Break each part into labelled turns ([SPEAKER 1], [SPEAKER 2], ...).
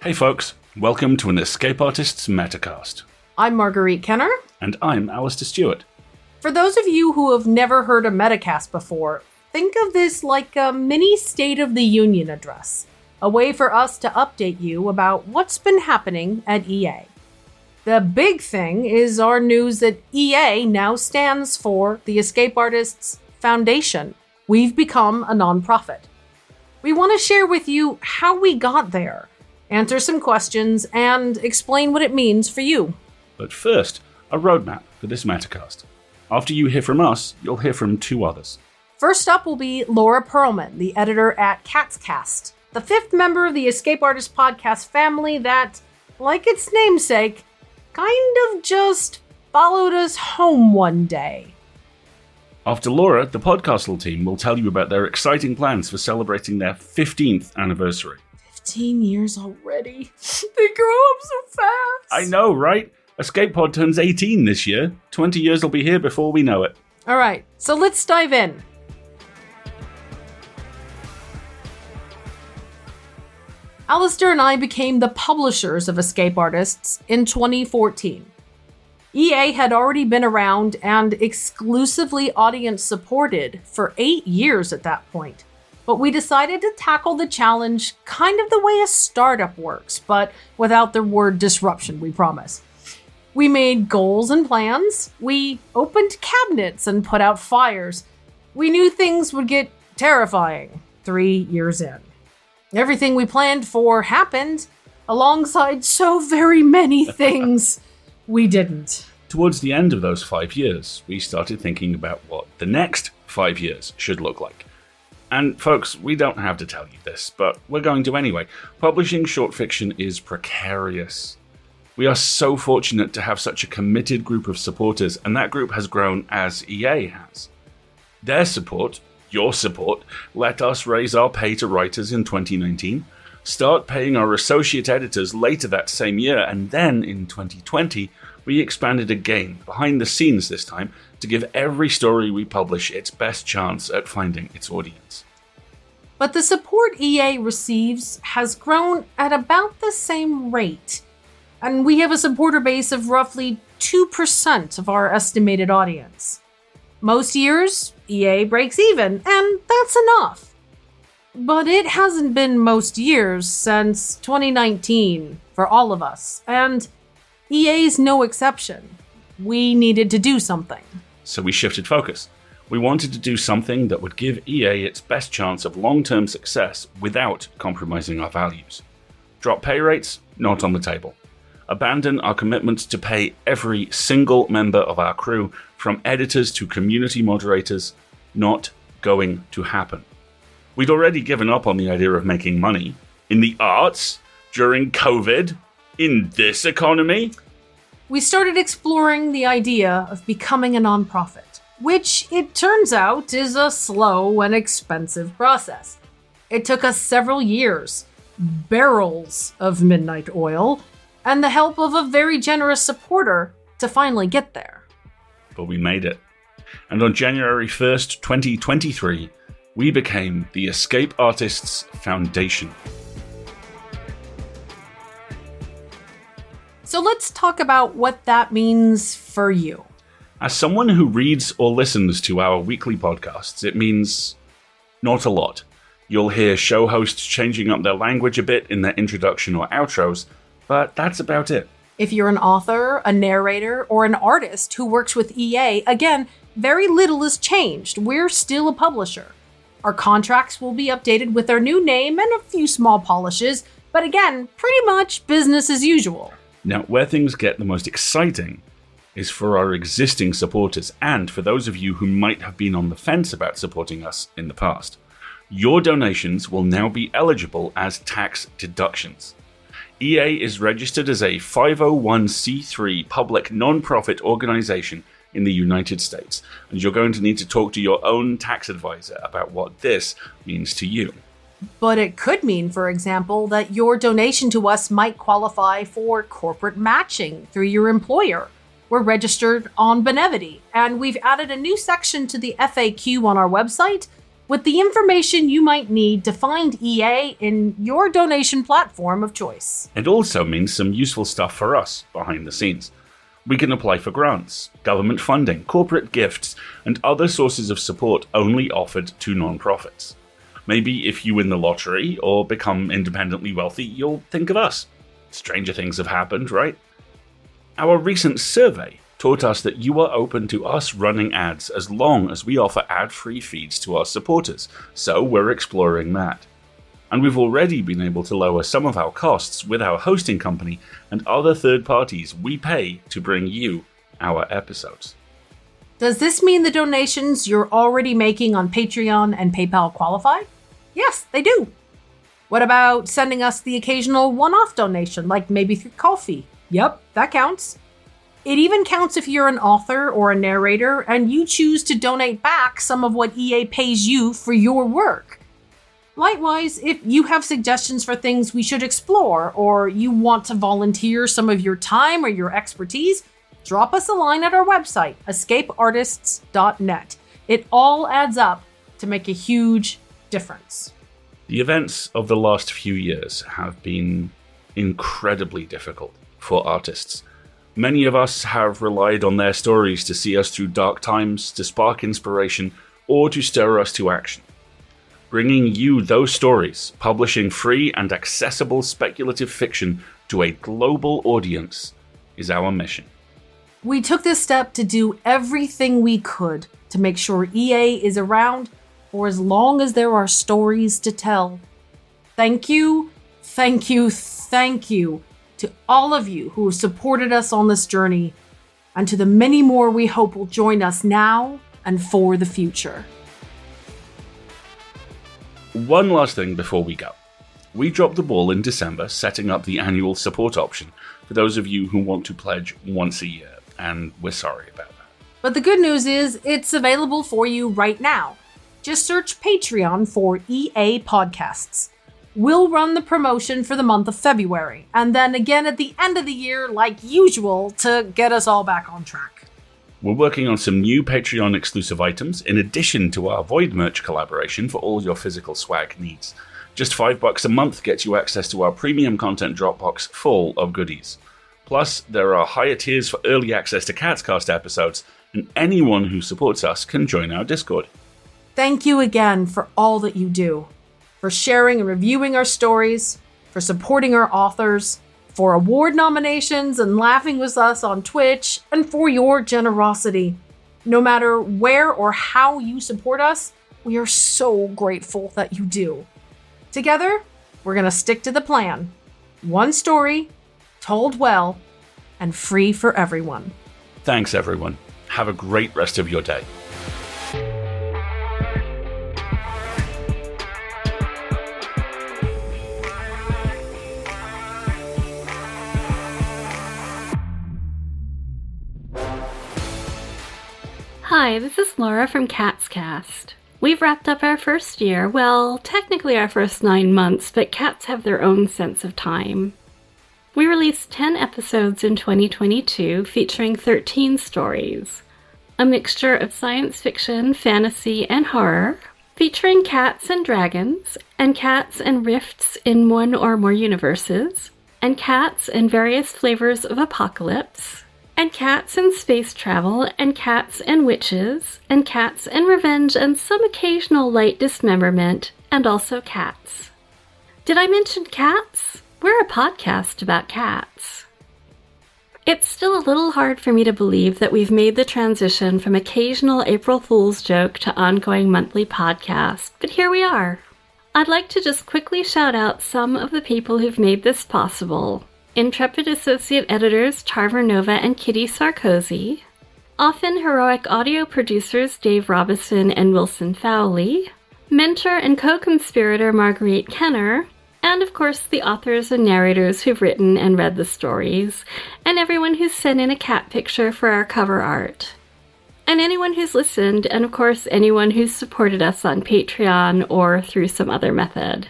[SPEAKER 1] Hey folks, welcome to an Escape Artists Metacast.
[SPEAKER 2] I'm Marguerite Kenner.
[SPEAKER 1] And I'm Alistair Stewart.
[SPEAKER 2] For those of you who have never heard a Metacast before, think of this like a mini State of the Union address. A way for us to update you about what's been happening at EA. The big thing is our news that EA now stands for the Escape Artists Foundation. We've become a nonprofit. We want to share with you how we got there, answer some questions, and explain what it means for you.
[SPEAKER 1] But first, a roadmap for this Metacast. After you hear from us, you'll hear from two others.
[SPEAKER 2] First up will be Laura Perlman, the editor at Catscast, the fifth member of the Escape Artists podcast family that, like its namesake, kind of just followed us home one day.
[SPEAKER 1] After Laura, the Podcastle team will tell you about their exciting plans for celebrating their 15th anniversary.
[SPEAKER 2] 15 years already. They grow up so fast.
[SPEAKER 1] I know, right? Escape Pod turns 18 this year. 20 years will be here before we know it.
[SPEAKER 2] All right, so let's dive in. Alistair and I became the publishers of Escape Artists in 2014. EA had already been around and exclusively audience supported for 8 years at that point. But we decided to tackle the challenge kind of the way a startup works, but without the word disruption, we promise. We made goals and plans. We opened cabinets and put out fires. We knew things would get terrifying 3 years in. Everything we planned for happened, alongside so very many things we didn't.
[SPEAKER 1] Towards the end of those 5 years, we started thinking about what the next 5 years should look like. And folks, we don't have to tell you this, but we're going to anyway. Publishing short fiction is precarious. We are so fortunate to have such a committed group of supporters, and that group has grown as EA has. Their support, your support, let us raise our pay to writers in 2019, start paying our associate editors later that same year, and then in 2020, we expanded again, behind the scenes this time, to give every story we publish its best chance at finding its audience.
[SPEAKER 2] But the support EA receives has grown at about the same rate, and we have a supporter base of roughly 2% of our estimated audience. Most years, EA breaks even, and that's enough. But it hasn't been most years since 2019 for all of us, and EA's no exception. We needed to do something.
[SPEAKER 1] So we shifted focus. We wanted to do something that would give EA its best chance of long-term success without compromising our values. Drop pay rates? Not on the table. Abandon our commitment to pay every single member of our crew, from editors to community moderators? Not going to happen. We'd already given up on the idea of making money in the arts, during COVID, in this economy.
[SPEAKER 2] We started exploring the idea of becoming a nonprofit, which it turns out is a slow and expensive process. It took us several years, barrels of midnight oil, and the help of a very generous supporter to finally get there.
[SPEAKER 1] But we made it. And on January 1st, 2023, we became the Escape Artists Foundation.
[SPEAKER 2] So let's talk about what that means for you.
[SPEAKER 1] As someone who reads or listens to our weekly podcasts, it means not a lot. You'll hear show hosts changing up their language a bit in their introduction or outros, but that's about it.
[SPEAKER 2] If you're an author, a narrator, or an artist who works with EA, again, very little has changed. We're still a publisher. Our contracts will be updated with our new name and a few small polishes, but again, pretty much business as usual.
[SPEAKER 1] Now, where things get the most exciting is for our existing supporters and for those of you who might have been on the fence about supporting us in the past. Your donations will now be eligible as tax deductions. EA is registered as a 501c3 public non-profit organization in the United States, and you're going to need to talk to your own tax advisor about what this means to you.
[SPEAKER 2] But it could mean, for example, that your donation to us might qualify for corporate matching through your employer. We're registered on Benevity, and we've added a new section to the FAQ on our website with the information you might need to find EA in your donation platform of choice.
[SPEAKER 1] It also means some useful stuff for us behind the scenes. We can apply for grants, government funding, corporate gifts, and other sources of support only offered to non-profits. Maybe if you win the lottery or become independently wealthy, you'll think of us. Stranger things have happened, right? Our recent survey taught us that you are open to us running ads as long as we offer ad-free feeds to our supporters, so we're exploring that. And we've already been able to lower some of our costs with our hosting company and other third parties we pay to bring you our episodes.
[SPEAKER 2] Does this mean the donations you're already making on Patreon and PayPal qualify? Yes, they do. What about sending us the occasional one-off donation, like maybe through Ko-fi? Yep, that counts. It even counts if you're an author or a narrator and you choose to donate back some of what EA pays you for your work. Likewise, if you have suggestions for things we should explore, or you want to volunteer some of your time or your expertise, drop us a line at our website, escapeartists.net. It all adds up to make a huge difference.
[SPEAKER 1] The events of the last few years have been incredibly difficult for artists. Many of us have relied on their stories to see us through dark times, to spark inspiration, or to stir us to action. Bringing you those stories, publishing free and accessible speculative fiction to a global audience is our mission.
[SPEAKER 2] We took this step to do everything we could to make sure EA is around for as long as there are stories to tell. Thank you, thank you, thank you to all of you who have supported us on this journey, and to the many more we hope will join us now and for the future.
[SPEAKER 1] One last thing before we go. We dropped the ball in December setting up the annual support option for those of you who want to pledge once a year, and we're sorry about that.
[SPEAKER 2] But the good news is it's available for you right now. Just search Patreon for EA Podcasts. We'll run the promotion for the month of February, and then again at the end of the year like usual to get us all back on track.
[SPEAKER 1] We're working on some new Patreon exclusive items in addition to our Void merch collaboration for all your physical swag needs. Just $5 a month gets you access to our premium content Dropbox full of goodies. Plus, there are higher tiers for early access to Catscast episodes, and anyone who supports us can join our Discord.
[SPEAKER 2] Thank you again for all that you do, for sharing and reviewing our stories, for supporting our authors, for award nominations and laughing with us on Twitch, and for your generosity. No matter where or how you support us, we are so grateful that you do. Together, we're going to stick to the plan. One story, told well, and free for everyone.
[SPEAKER 1] Thanks, everyone. Have a great rest of your day.
[SPEAKER 3] Hi, this is Laura from Catscast. We've wrapped up our first year, well, technically our first 9 months, but cats have their own sense of time. We released 10 episodes in 2022 featuring 13 stories, a mixture of science fiction, fantasy, and horror, featuring cats and dragons, and cats and rifts in one or more universes, and cats and various flavors of apocalypse, and cats and space travel, and cats and witches, and cats and revenge, and some occasional light dismemberment, and also cats. Did I mention cats? We're a podcast about cats. It's still a little hard for me to believe that we've made the transition from occasional April Fool's joke to ongoing monthly podcast, but here we are. I'd like to just quickly shout out some of the people who've made this possible. Intrepid Associate Editors Tarver Nova and Kitty Sarkozy, often heroic audio producers Dave Robison and Wilson Fowley, mentor and co-conspirator Marguerite Kenner, and of course the authors and narrators who've written and read the stories, and everyone who's sent in a cat picture for our cover art. And anyone who's listened, and of course anyone who's supported us on Patreon or through some other method.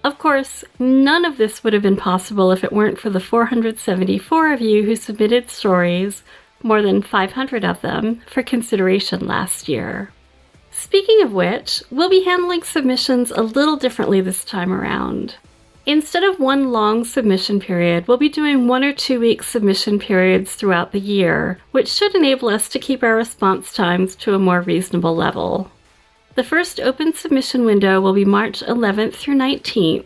[SPEAKER 3] Of course, none of this would have been possible if it weren't for the 474 of you who submitted stories, more than 500 of them, for consideration last year. Speaking of which, we'll be handling submissions a little differently this time around. Instead of one long submission period, we'll be doing 1 or 2 week submission periods throughout the year, which should enable us to keep our response times to a more reasonable level. The first open submission window will be March 11th through 19th.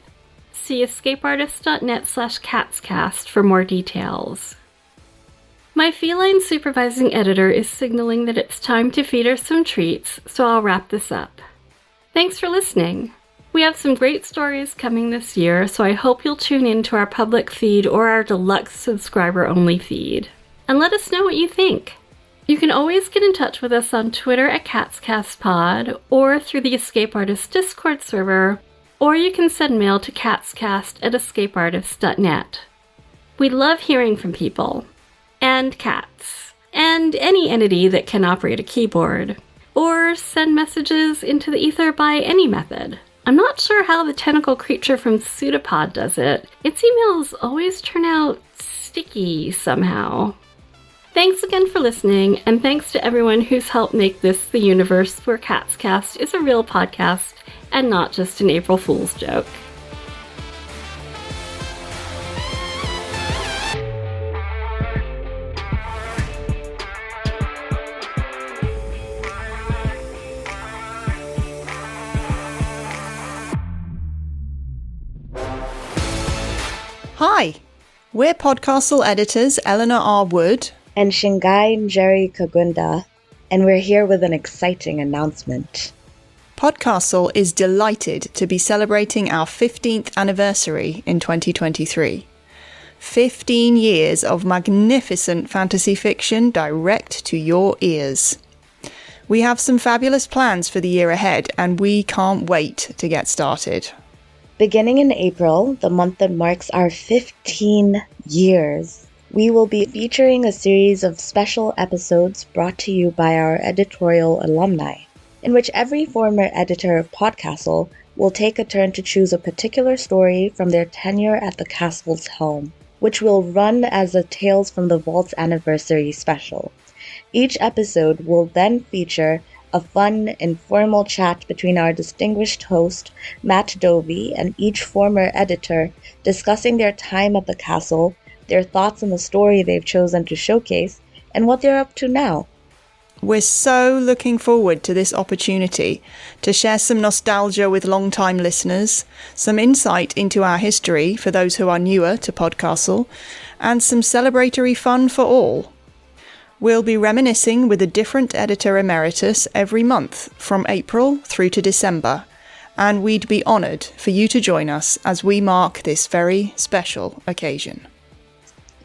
[SPEAKER 3] See escapeartist.net/catscast for more details. My feline supervising editor is signaling that it's time to feed her some treats, so I'll wrap this up. Thanks for listening. We have some great stories coming this year, so I hope you'll tune in to our public feed or our deluxe subscriber-only feed. And let us know what you think. You can always get in touch with us on Twitter at CatsCastPod, or through the Escape Artist Discord server, or you can send mail to catscast@escapeartist.net. We love hearing from people. And cats. And any entity that can operate a keyboard. Or send messages into the ether by any method. I'm not sure how the tentacle creature from Pseudopod does it. Its emails always turn out sticky somehow. Thanks again for listening, and thanks to everyone who's helped make this the universe where CatsCast is a real podcast and not just an April Fool's joke.
[SPEAKER 4] Hi, we're Podcastle editors Eleanor R. Wood
[SPEAKER 5] and Shingai Njeri Kagunda, and we're here with an exciting announcement.
[SPEAKER 4] Podcastle is delighted to be celebrating our 15th anniversary in 2023. 15 years of magnificent fantasy fiction direct to your ears. We have some fabulous plans for the year ahead, and we can't wait to get started.
[SPEAKER 5] Beginning in April, the month that marks our 15 years, we will be featuring a series of special episodes brought to you by our editorial alumni, in which every former editor of Podcastle will take a turn to choose a particular story from their tenure at the castle's helm, which will run as a Tales from the Vault's anniversary special. Each episode will then feature a fun, informal chat between our distinguished host, Matt Dovey, and each former editor discussing their time at the castle, their thoughts on the story they've chosen to showcase, and what they're up to now.
[SPEAKER 4] We're so looking forward to this opportunity to share some nostalgia with long-time listeners, some insight into our history for those who are newer to Podcastle, and some celebratory fun for all. We'll be reminiscing with a different editor emeritus every month from April through to December, and we'd be honoured for you to join us as we mark this very special occasion.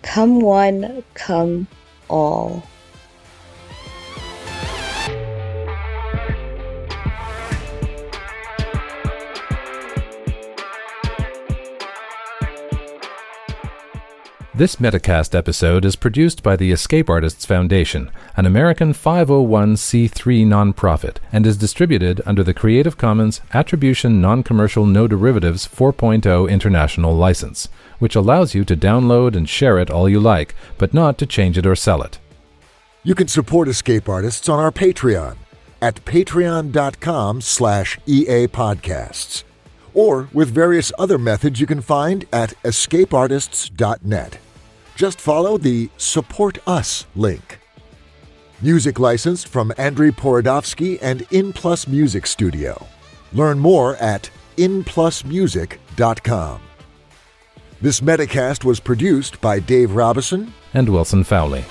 [SPEAKER 5] Come one, come all.
[SPEAKER 6] This Metacast episode is produced by the Escape Artists Foundation, an American 501c3 nonprofit, and is distributed under the Creative Commons Attribution Non-Commercial No Derivatives 4.0 International License, which allows you to download and share it all you like, but not to change it or sell it.
[SPEAKER 7] You can support Escape Artists on our Patreon at patreon.com/EA Podcasts, or with various other methods you can find at escapeartists.net. Just follow the Support Us link. Music licensed from Andrei Porodovsky and InPlus Music Studio. Learn more at inplusmusic.com. This Metacast was produced by Dave Robison
[SPEAKER 6] and Wilson Fowley.